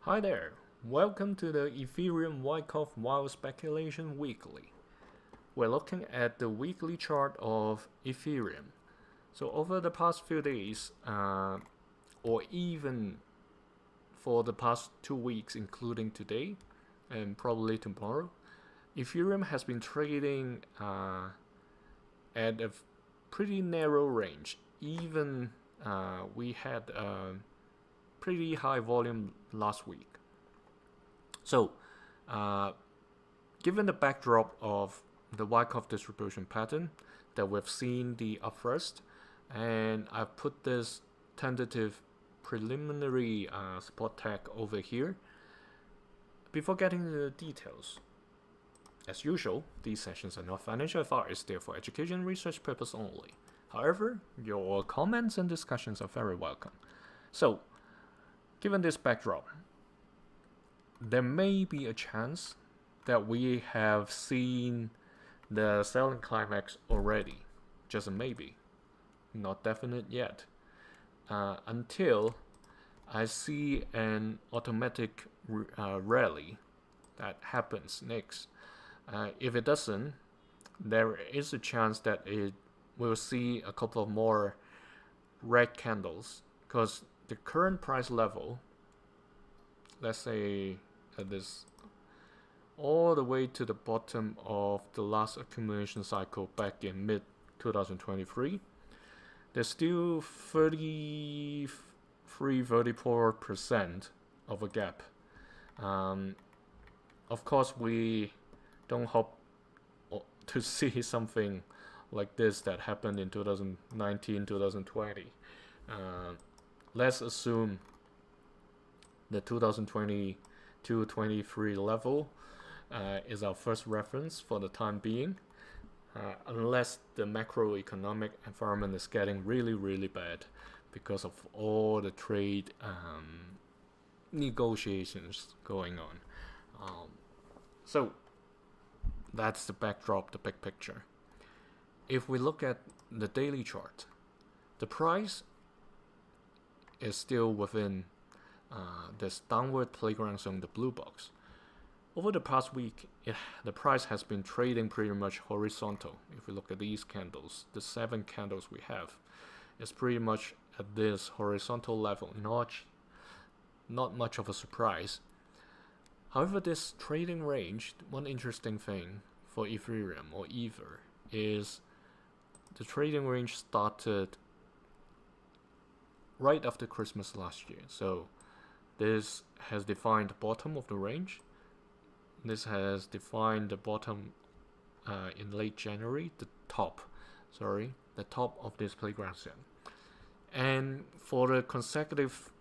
Hi there, welcome to the Ethereum Wyckoff Wild Speculation Weekly. We're looking at the weekly chart of Ethereum. So over the past few days, or even for the past 2 weeks, including today and probably tomorrow, Ethereum has been trading at a pretty narrow range. Even we had pretty high volume last week. So, given the backdrop of the Wyckoff distribution pattern that we've seen the up first, and I've put this tentative preliminary support tag over here. Before getting into the details, as usual, these sessions are not financial advice, they're for education and research purpose only. However, your comments and discussions are very welcome. So, given this backdrop, there may be a chance that we have seen the selling climax already. Just a maybe. Not definite yet. Until I see an automatic rally that happens next. If it doesn't, there is a chance that it will see a couple of more red candles, because the current price level, let's say at this all the way to the bottom of the last accumulation cycle back in mid 2023, there's still 34% of a gap. Of course, we don't hope to see something like this that happened in 2019, 2020. Let's assume the 2022-23 level is our first reference for the time being, unless the macroeconomic environment is getting really bad because of all the trade negotiations going on. So that's the backdrop, the big picture. If we look at the daily chart, the price is still within this downward playground zone, the blue box. Over the past week, the price has been trading pretty much horizontal. If we look at these candles, the 7 candles we have, it's pretty much at this horizontal level, not much of a surprise. However, this trading range, one interesting thing for Ethereum or Ether is the trading range started right after Christmas last year. So this has defined the bottom of the range. This has defined the bottom in late January, the top of this playground zone. And for the consecutive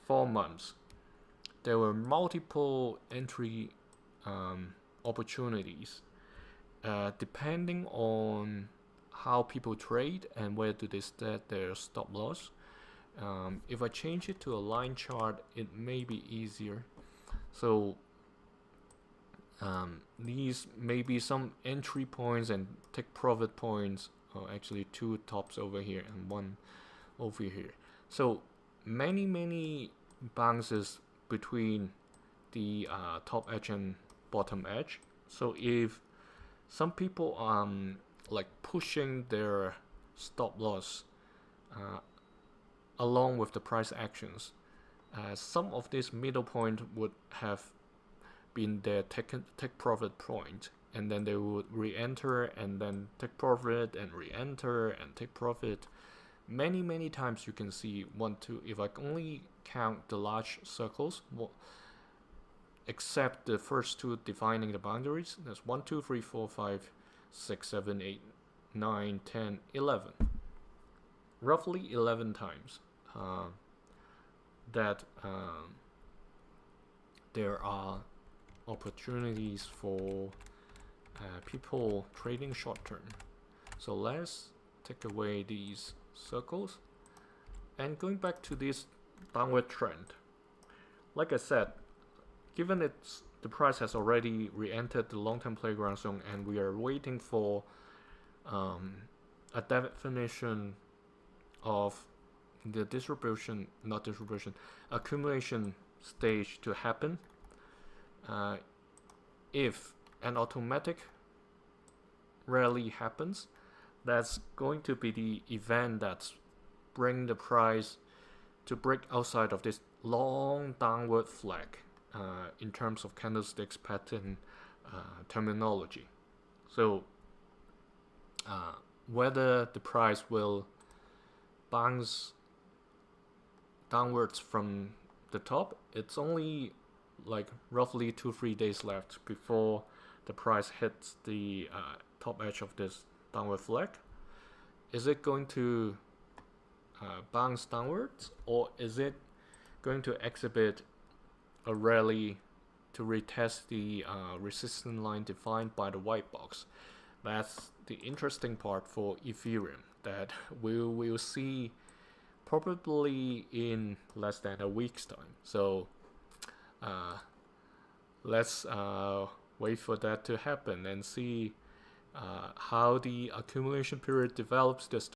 4 months, there were multiple entry opportunities depending on how people trade and where do they set their stop loss. If I change it to a line chart, it may be easier. So these may be some entry points and take profit points, actually 2 tops over here and 1 over here. So many bounces between the top edge and bottom edge. So if some people like pushing their stop loss along with the price actions, some of this middle point would have been their take profit point, and then they would re-enter and then take profit and re-enter and take profit. Many times you can see 1, 2. If I only count the large circles, except the first 2 defining the boundaries, there's 1, 2, 3, 4, 5, 6, 7, 8, 9, 10, 11. Roughly 11 times that there are opportunities for people trading short term. So let's take away these circles and going back to this downward trend. Like I said, given the price has already re-entered the long-term playground zone and we are waiting for a definition of the accumulation stage to happen, if an automatic rally happens, that's going to be the event that's bring the price to break outside of this long downward flag in terms of candlesticks pattern terminology. So whether the price will bounce downwards from the top, it's only like roughly 2-3 days left before the price hits the top edge of this downward flag. Is it going to bounce downwards, or is it going to exhibit a rally to retest the resistance line defined by the white box? That's the interesting part for Ethereum that we will see probably in less than a week's time. So let's wait for that to happen and see how the accumulation period develops this